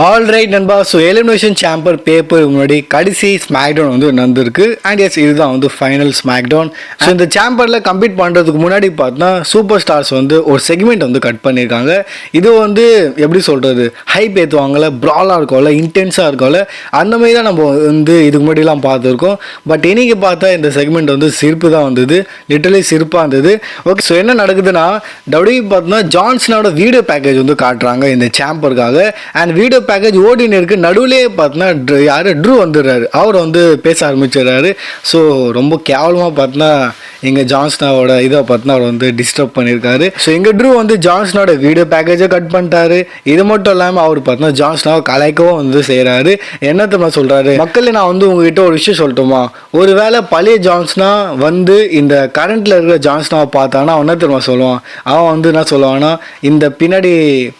All right நண்பா. So elimination sambar paper முன்னாடி கடைசி ஸ்மாக்டவுன் வந்து நடந்திருக்கு. அண்ட் எஸ் இதுதான் வந்து ஃபைனல் ஸ்மாக்டவுன். ஸோ இந்த சாம்பரில் கம்ப்ளீட் பண்ணுறதுக்கு முன்னாடி பார்த்தா சூப்பர் ஸ்டார்ஸ் வந்து ஒரு செக்மெண்ட் வந்து கட் பண்ணியிருக்காங்க. இது வந்து எப்படி சொல்கிறது, ஹைப் ஏற்றுவாங்கள்ல, ப்ராலாக இருக்கும்ல, இன்டென்ஸாக இருக்கும்ல, அந்த மாதிரி தான் நம்ம வந்து இதுக்கு முன்னாடிலாம் பார்த்துருக்கோம். பட் இன்னைக்கு பார்த்தா இந்த செக்மெண்ட் வந்து சிரிப்பு தான் வந்தது, லிட்டரலி சிரிப்பாக இருந்தது. ஓகே, ஸோ என்ன நடக்குதுன்னா டபிள்யூ பார்த்தோன்னா ஜான்சனோட வீடியோ பேக்கேஜ் வந்து காட்டுறாங்க இந்த சாம்பருக்காக. அண்ட் வீடியோ பேக்கேஜ் ஓடின்னு இருக்கு. நடுவிலே பார்த்தோன்னா யார் ட்ரூ வந்துடுறாரு. அவர் வந்து பேச ஆரம்பிச்சிடுறாரு. ஸோ ரொம்ப கேவலமாக பார்த்தோன்னா எங்கள் ஜான்சனாவோட இதை பார்த்தோன்னா அவர் வந்து டிஸ்டர்ப் பண்ணியிருக்காரு. ஸோ எங்கள் ட்ரூ வந்து ஜான்சனோட வீடியோ பேக்கேஜை கட் பண்ணிட்டாரு. இது மட்டும் இல்லாமல் அவர் பார்த்தோன்னா ஜான்சனாவை கலாய்க்கவும் வந்து செய்கிறாரு. என்ன தெரியுமா சொல்கிறாரு, மக்களே நான் வந்து உங்ககிட்ட ஒரு விஷயம் சொல்லட்டுமா, ஒரு வேளை பழைய ஜான்சனா வந்து இந்த கரண்ட்டில் இருக்கிற ஜான்சனாவை பார்த்தானா அவன் என்ன தெரியுமா சொல்லுவான், அவன் வந்து என்ன சொல்லுவான்னா, இந்த பின்னாடி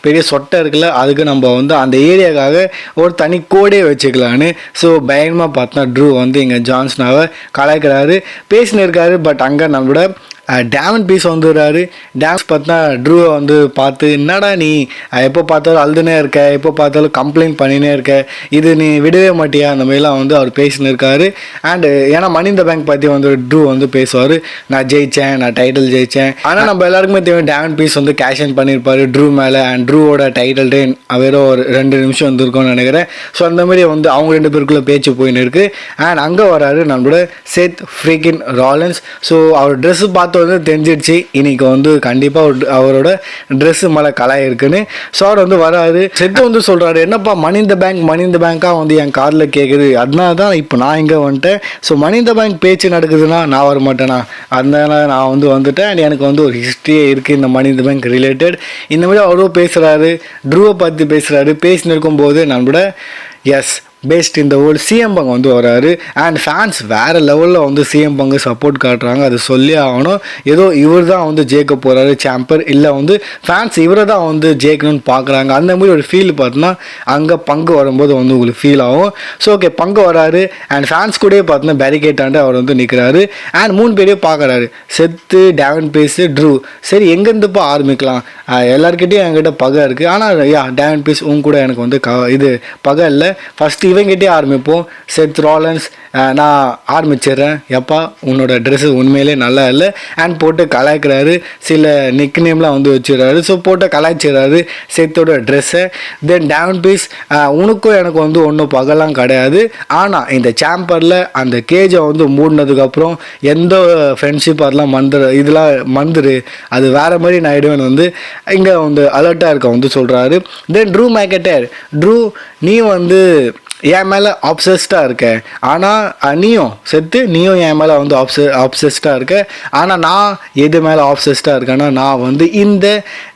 பெரிய சொட்டை இருக்குல்ல, அதுக்கு நம்ம வந்து அந்த ஏரியாக்காக ஒரு தனி கோடே வச்சுக்கலான்னு. ஸோ பயங்கரமாக பார்த்தா ட்ரூ வந்து இங்கே ஜான்சனாவை கலாய்க்கிறாரு, பேசினு இருக்காரு. பட் அங்கே நம்மளோட டேமன் பீஸ் வந்துடுறாரு. டேம்ஸ் பார்த்தா ட்ரூவை வந்து பார்த்து, என்னடா நீ எப்போ பார்த்தாலும் அழுதுனே இருக்க, எப்போ பார்த்தாலும் கம்ப்ளைண்ட் பண்ணினே இருக்க, இது நீ விடவே மாட்டியா, அந்த மாதிரிலாம் வந்து அவர் பேசினு இருக்காரு. அண்டு ஏன்னா மணி இந்த பேங்க் பற்றி வந்து ட்ரூ வந்து பேசுவார், நான் ஜெயித்தேன், நான் டைட்டில் ஜெயித்தேன். ஆனால் நம்ம எல்லாருக்குமே தெரியும் டேமன் பீஸ் வந்து கேஷ் இன் பண்ணியிருப்பார் ட்ரூ மேலே. அண்ட் ட்ரூவோட டைட்டில் ரெயின் வெறும் ஒரு 2 நிமிஷம் வந்துருக்கும்னு நினைக்கிறேன். ஸோ அந்த மாதிரி வந்து அவங்க 2 பேருக்குள்ளே பேச்சு போயின்னு இருக்குது. அண்ட் அங்கே வராரு நம்மளோட சேத் ஃப்ரீக்கின் ராலன்ஸ். ஸோ அவர் ட்ரெஸ்ஸு பார்த்து வந்து தெரிஞ்சிடுச்சு இன்னைக்கு வந்து கண்டிப்பாக அவரோட ட்ரெஸ்ஸு மேலே கலாய் இருக்குன்னு. ஸோ அவர் வந்து வராரு. செத்து வந்து சொல்கிறாரு, என்னப்பா மணி இந்த பேங்காக வந்து என் காதில் கேட்குது, அதனால தான் இப்போ நான் இங்கே வந்துட்டேன். ஸோ மணி இந்த பேங்க் பேச்சு நடக்குதுன்னா நான் வர மாட்டேனா, அதனால நான் வந்து வந்துட்டேன். அண்ட் எனக்கு வந்து ஒரு ஹிஸ்ட்ரியே இருக்குது இந்த மணி இந்த பேங்க் ரிலேட்டட். இந்த மாதிரி அவரும் பேசுகிறாரு, ட்ரூவை பற்றி பேசுகிறாரு. பேசின்னு இருக்கும்போது நம்மளோட எஸ் பெஸ்ட் இந்த ஒரு சிஎம் பங்கு வந்து வராரு. அண்ட் ஃபேன்ஸ் வேறு லெவலில் வந்து சிஎம் பங்கு சப்போர்ட் காட்டுறாங்க, அது சொல்லி ஆகணும். ஏதோ இவர் தான் வந்து ஜெயிக்க போகிறாரு சாம்பர், இல்லை வந்து ஃபேன்ஸ் இவரை தான் வந்து ஜெயிக்கணும்னு பார்க்குறாங்க. அந்த மாதிரி ஒரு ஃபீல் பார்த்தோன்னா அங்கே பங்கு வரும்போது வந்து உங்களுக்கு ஃபீல் ஆகும். ஸோ ஓகே, பங்கு வராரு. அண்ட் ஃபேன்ஸ் கூட பார்த்தோன்னா பேரிகேட்டாண்டு அவர் வந்து நிற்கிறாரு. அண்ட் 3 பேரையும் பார்க்குறாரு, செத்து, டேவன் பீஸு, ட்ரூ. சரி எங்கேருந்துப்பா ஆரம்பிக்கலாம், எல்லாருக்கிட்டையும் என்கிட்ட பகை இருக்குது, ஆனால் டேவன் பீஸ் உங்க கூட எனக்கு வந்து இது பகை இல்லை, ஃபஸ்ட்டு இவங்கிட்டே ஆரம்பிப்போம். செத் ராலன்ஸ், நான் ஆரம்பிச்சிடுறேன், எப்பா உன்னோட ட்ரெஸ்ஸு உண்மையிலே நல்லா இல்லை அண்ட் போட்டு கலாய்க்கிறாரு. சில நிக் நேம்லாம் வந்து வச்சுடுறாரு. ஸோ போட்டு கலாய்ச்சிடுறாரு செத்தோட ட்ரெஸ்ஸை. தென் டேவன் பீஸ், உனக்கும் எனக்கு வந்து ஒன்றும் பகலாம் கிடையாது, ஆனால் இந்த சாம்பரில் அந்த கேஜை வந்து மூடினதுக்கப்புறம் எந்த ஃப்ரெண்ட்ஷிப் அதெல்லாம் மறந்துரு, அது வேறு மாதிரி நான் ஆயிடுவேன் வந்து இங்கே வந்து அலர்ட்டாக இருக்க வந்து சொல்கிறாரு. தென் ட்ரூ மேக்கெட்டர், ட்ரூ நீ வந்து என் மேலே ஆப்சஸ்டாக இருக்க, ஆனால் நீயும் என் மேலே வந்து ஆப்சஸ்டாக இருக்க, ஆனால் நான் எது மேலே ஆப்சஸ்டாக இருக்கேன்னா நான் வந்து இந்த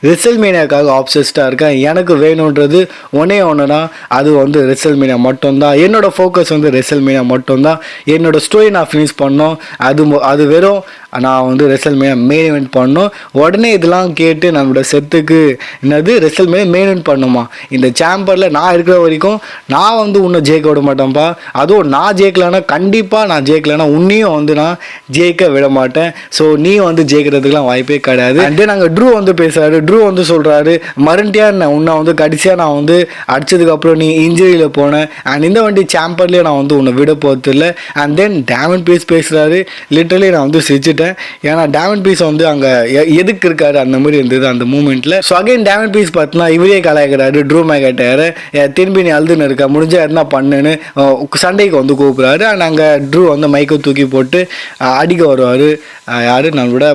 ரெசல்மேனியாவுக்காக ஆப்சஸ்டாக இருக்கேன். எனக்கு வேணுன்றது ஒன்றே ஒன்றுனா அது வந்து ரெசல்மேனியா மட்டும்தான். என்னோடய ஃபோக்கஸ் வந்து ரெசல்மேனியா மட்டும்தான். என்னோடய ஸ்டோரி நான் ஃபினிஷ் பண்ணோம், அது வெறும் நான் வந்து ரெசல்மேனியா மெயின் இவெண்ட் பண்ணோம். உடனே இதெல்லாம் கேட்டு நம்மளோட செத்துக்கு என்னது ரெசல்மேனியா மெயின் இவெண்ட் பண்ணுமா, இந்த சாம்பரில் நான் இருக்கிற வரைக்கும் நான் வந்து உன்னை ஜெயிக்க விட மாட்டேன்ப்பா, அதுவும் நான் ஜெயிக்கலைன்னா கண்டிப்பாக நான் ஜெயிக்கலைன்னா உன்னையும் வந்து நான் ஜெயிக்க விட மாட்டேன். ஸோ நீ வந்து ஜெயிக்கிறதுக்கெலாம் வாய்ப்பே கிடையாது. அண்ட் தென் நாங்கள் ட்ரூ வந்து பேசுகிறாரு. ட்ரூ வந்து சொல்கிறாரு, மறுபடியும் உன்னை வந்து கடைசியாக நான் வந்து அடித்ததுக்கப்புறம் நீ இன்ஜுரியில் போனேன், அண்ட் இந்த வண்டி சாம்பர்லேயே நான் வந்து உன்னை விட போகிறது இல்லை. அண்ட் தென் டேமன் பீஸ் பேசுகிறாரு. லிட்டரலி நான் வந்து சிரிச்சிட்டேன், ஏன்னா டேமன் பீஸ் வந்து அங்கே எதுக்கு இருக்காரு அந்த மாதிரி இருந்தது அந்த மூமெண்ட்டில். ஸோ அகைன் டேமன் பீஸ் பார்த்தீங்கன்னா இவரே கலாய்க்கிறாரு ட்ரூ மேக்கெட்டரை, திரும்பி நீ அழுதுன்னு இருக்க, முடிஞ்சா என்ன பண்ணுன்னு சண்டைக்கு வந்து கூப்பிட்றாரு. அண்ட் அங்கே ட்ரூ வந்து மைக்கை தூக்கி போட்டு அடிக்க வருவார் யார் நம்மளோட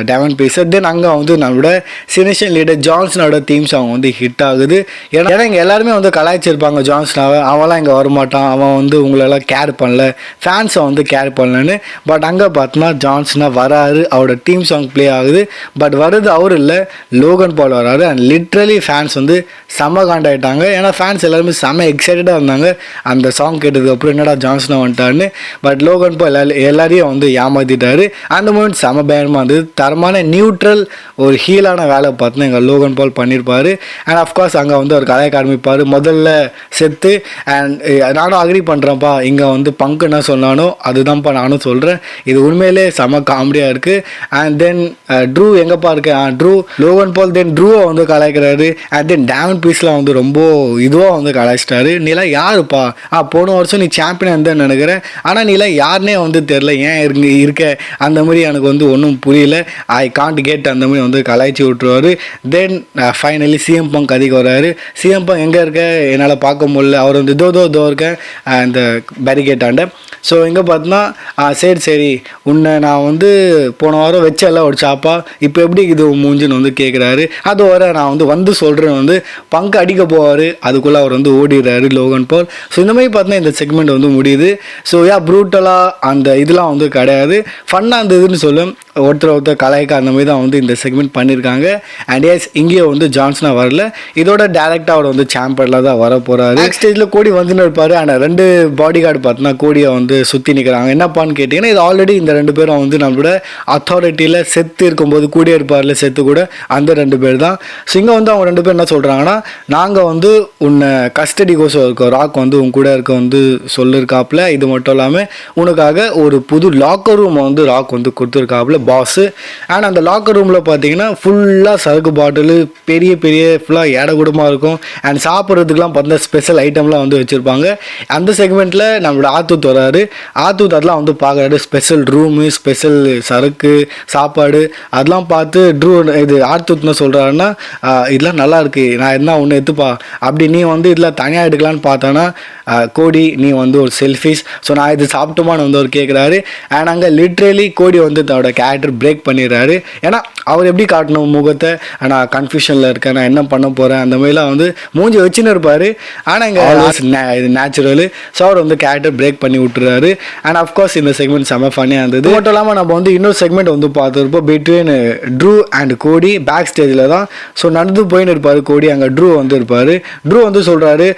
டேமன் பீஸ். தென் அங்கே வந்து நம்மளோட சினிஷன் லீடர் ஜான்சனோட தீம் சாங் வந்து ஹிட் ஆகுது. ஏன்னா இங்கே எல்லாருமே வந்து கலாய்ச்சிருப்பாங்க ஜான்சனாவை, அவன்லாம் இங்கே வரமாட்டான், அவன் வந்து உங்களெல்லாம் கேர் பண்ணல, ஃபேன்ஸை வந்து கேர் பண்ணலன்னு. பட் அங்கே பார்த்தோன்னா ஜான்சனா வராரு, அவரோட தீம் சாங் ப்ளே ஆகுது. பட் வருது அவர் இல்லை, லோகன் பால் வராரு. அண்ட் லிட்ரலி ஃபேன்ஸ் வந்து செம்ம காண்டாயிட்டாங்க. ஏன்னா ஃபேன்ஸ் எல்லாருமே செம்ம எக்ஸைட்டடாக இருந்தாங்க அந்த சாங் கேட்டதுக்கப்புறம், என்னடா ஜான்சனா வந்துட்டான்னு. பட் லோகன் பால் எல்லாரையும் வந்து ஏமாற்றிட்டாரு. அந்த மூமெண்ட் செம்ம பயங்கரமாக இருந்தது. தரமான நியூட்ரல் ஒரு ஹீலான வேலை பார்த்து எங்கள் லோகன் பால் பண்ணியிருப்பார். அண்ட் அஃப்கோர்ஸ் அங்கே வந்து அவர் கலையை ஆரம்பிப்பார் முதல்ல செத்து. அண்ட் நானும் அக்ரி பண்ணுறேன்ப்பா, இங்கே வந்து பங்கு என்ன சொன்னானோ அதுதான்ப்பா நானும் சொல்கிறேன். இது உண்மையிலே செம காமெடியாக இருக்குது. அண்ட் தென் ட்ரூ எங்கேப்பா இருக்கு, ட்ரூ லோகன் பால் தென் ட்ரூவை வந்து கலாய்க்கிறாரு. அண்ட் தென் டேமன் பீஸ்லாம் வந்து ரொம்ப இதுவாக வந்து கலாய்ச்சிட்டாரு. நீலாம் யாருப்பா, போன வருஷம் நீ சாம்பியன் இருந்தேன்னு நினைக்கிறேன், ஆனால் நீலாம் யாருனே வந்து தெரில, ஏன் இருக்க அந்த மாதிரி எனக்கு வந்து ஒன்றும் புரியல, ஐ காண்ட் கெட் அந்த மாதிரி வந்து கலாய்ச்சி விட்டுருவார். தென் ஃபைனலி சிஎம் பங்க் அதிக வர்றாரு. சிஎம் பங்க் எங்கே இருக்க, என்னால் பார்க்க முடியல, அவர் வந்து இதோ இருக்கேன் இந்த பேரிகேட்டாண்ட. ஸோ எங்கே பார்த்தோன்னா சரி உன்னை நான் வந்து போன வாரம் வச்செல்லாம் ஒரு சாப்பா, இப்போ எப்படி இது மூஞ்சின்னு வந்து கேட்குறாரு. அது வர நான் வந்து சொல்கிறேன் வந்து பங்கு அடிக்க போவார், அதுக்குள்ளே அவர் வந்து ஓடிடுறாரு லோகன் பால். ஸோ இந்த மாதிரி பார்த்தோன்னா இந்த செக்மெண்ட் வந்து முடியுது. ஸோ ப்ரூட்டலாக அந்த இதெல்லாம் வந்து கிடையாது, ஃபன்னாக இருந்ததுன்னு சொல்லும், ஒருத்தர் கலாய்க்க அந்த மாதிரி தான் வந்து இந்த செக்மெண்ட் பண்ணியிருக்காங்க. அண்ட் எஸ் இங்கேயும் வந்து ஜான்சனாக வரல, இதோட டேரெக்டாக அவர் வந்து சாம்பரில் தான் வர போகிறாரு. நெக்ஸ்ட் ஸ்டேஜில் கோடி வந்துன்னு இருப்பார். ஆனால் 2 பாடி கார்டு பார்த்தோன்னா கோடியை வந்து சுற்றி நிற்கிறாங்க. என்னப்பான்னு கேட்டிங்கன்னா, இது ஆல்ரெடி இந்த 2 பேரும் வந்து நம்மளோட அத்தாரிட்டியில் செத்து இருக்கும்போது கூடியே இருப்பார்ல செத்து கூட, அந்த 2 பேர் தான். ஸோ இங்கே வந்து அவங்க 2 பேர் என்ன சொல்கிறாங்கன்னா, நாங்கள் வந்து உன்னை கஸ்டடி கோசம் இருக்கோம், ராக் வந்து உன் கூட இருக்க வந்து சொல்லியிருக்காப்புல, இது மட்டும் இல்லாமல் உனக்காக ஒரு புது லாக்கர் ரூம் வந்து ராக் வந்து கொடுத்துருக்காப்புல பாஸு. அண்ட் அந்த லாக்கர் ரூமில் பார்த்தீங்கன்னா ஃபுல்லாக சரக்கு பாட்டிலு பெரிய ஃபுல்லாக ஏடகூடமாக இருக்கும். அண்ட் சாப்பிட்றதுக்குலாம் பார்த்தா ஸ்பெஷல் ஐட்டம்லாம் வந்து வச்சுருப்பாங்க. அந்த செக்மெண்ட்டில் நம்மளோட ஆத்தூத் வராரு. ஆத்தூத் அதெல்லாம் வந்து பார்க்குறாரு, ஸ்பெஷல் ரூமு, ஸ்பெஷல் சரக்கு, சாப்பாடு அதெல்லாம் பார்த்து இது ஆத்தூத் என்ன சொல்கிறாருன்னா, இதெல்லாம் நல்லா இருக்கு, நான் என்ன ஒன்று எடுத்துப்பா, அப்படி நீ வந்து இதில் தனியாக எடுக்கலான்னு பார்த்தானா கோடி நீ வந்து ஒரு செல்ஃபிஷ், ஸோ நான் இது சாப்பிட்டுமான்னு வந்து அவர் கேட்குறாரு. அண்ட் அங்கே லிட்ரலி கோடி வந்து தன்னோட கேரக்டர் பிரேக் பண்ணிடுறாரு. ஏன்னா அவர் எப்படி காட்டணும் முகத்தை, நான் கன்ஃபியூஷனில் இருக்கேன், நான் என்ன பண்ண போகிறேன், அந்த மாதிரிலாம் வந்து மூஞ்சி வச்சுன்னு இருப்பார். ஆனால் இங்கே இது நேச்சுரலு, ஸோ அவர் வந்து கேரக்டர் பிரேக் பண்ணி விட்டுறாரு. அண்ட் அஃப்கோர்ஸ் இந்த செக்மெண்ட் செம்ம ஃபன்னியாக இருந்தது. மட்டும் இல்லாமல் நம்ம வந்து இன்னொரு செக்மெண்ட் வந்து பார்த்துருப்போம் between Drew and Cody back ஸ்டேஜில் தான். ஸோ நடந்து போயின்னு இருப்பார் கோடி, அங்கே ட்ரூ வந்து இருப்பார். ட்ரூ வந்து சொல்கிறாரு,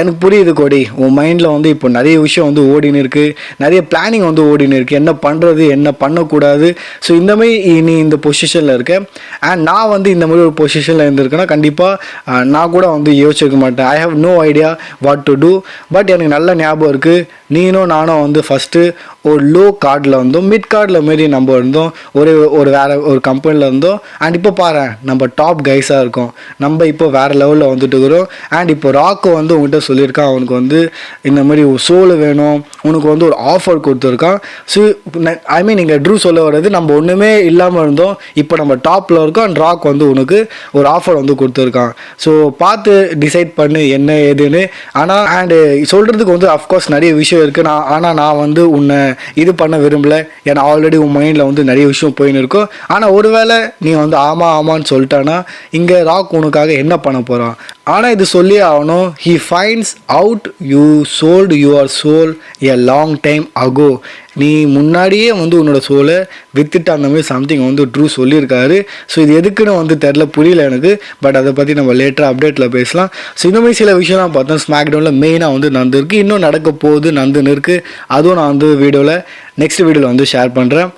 எனக்கு புரியுது கோடி, உன் மைண்டில் வந்து இப்போ நிறைய விஷயம் வந்து ஓடின்னு இருக்குது, நிறைய பிளானிங் வந்து ஓடின்னு இருக்குது, என்ன பண்ணுறது என்ன பண்ணக்கூடாது. ஸோ இந்த மாதிரி நீ இந்த பொசிஷனில் இருக்க. அண்ட் நான் வந்து இந்த மாதிரி ஒரு பொசிஷனில் இருந்திருக்கேன்னா கண்டிப்பாக நான் கூட வந்து யோசிச்சிருக்க மாட்டேன். I have no idea what to do. But எனக்கு நல்ல ஞாபகம் இருக்குது, நீனும் நானும் வந்து ஃபஸ்ட்டு ஒரு லோ கார்டில் இருந்தோம், மிட் கார்டில் மாரி நம்ம இருந்தோம், ஒரு வேறு ஒரு கம்பெனியில் இருந்தோம். அண்ட் இப்போ பாரு நம்ம டாப் கைஸாக இருக்கோம், நம்ம இப்போ வேறு லெவலில் வந்துட்டு இருக்கிறோம். அண்ட் இப்போ ராக்கு வந்து உங்கள்கிட்ட சொல்லியிருக்கான், அவனுக்கு வந்து இந்த மாதிரி ஒரு சோலு வேணும், உனக்கு வந்து ஒரு ஆஃபர் கொடுத்துருக்கான். ஸோ ஐ மீன் இங்கே ட்ரூ சொல்ல வர்றது, நம்ம ஒன்றுமே இல்லாமல் இருந்தோம், இப்போ நம்ம டாப்பில் இருக்கோம். அண்ட் ராக் வந்து உனக்கு ஒரு ஆஃபர் வந்து கொடுத்துருக்கான், ஸோ பார்த்து டிசைட் பண்ணு என்ன ஏதுன்னு. ஆனால் அண்டு சொல்கிறதுக்கு வந்து அஃப்கோர்ஸ் நிறைய விஷயம் இருக்குது. நான் வந்து உன்னை இது பண்ண விரும்பலை, ஏன்னா ஆல்ரெடி உன் மைண்டில் வந்து நிறைய விஷயம் போயின்னு இருக்கும். ஆனால் ஒருவேளை நீ வந்து ஆமான்னு சொல்லிட்டானா இங்கே ராக் உனக்காக என்ன பண்ண போகிறான். ஆனால் இது சொல்லி ஆகணும், he finds out you sold your soul a long time ago. நீ முன்னாடியே வந்து உன்னோட சோலை வித்துட்டு அந்த மாதிரி சம்திங் வந்து ட்ரூ சொல்லியிருக்காரு. ஸோ இது எதுக்குன்னு வந்து தெரில, புரியல எனக்கு. பட் அதை பற்றி நம்ம லேட்டராக அப்டேட்டில் பேசலாம். ஸோ இந்த மாதிரி சில விஷயம்லாம் பார்த்தோம் ஸ்மாக்டவுனில் மெயினாக வந்து நடந்துருக்கு, இன்னும் நடக்க போகுது, நடந்துன்னு இருக்குது. அதுவும் நான் வந்து நெக்ஸ்ட் வீடியோவில் வந்து ஷேர் பண்ணுறேன்.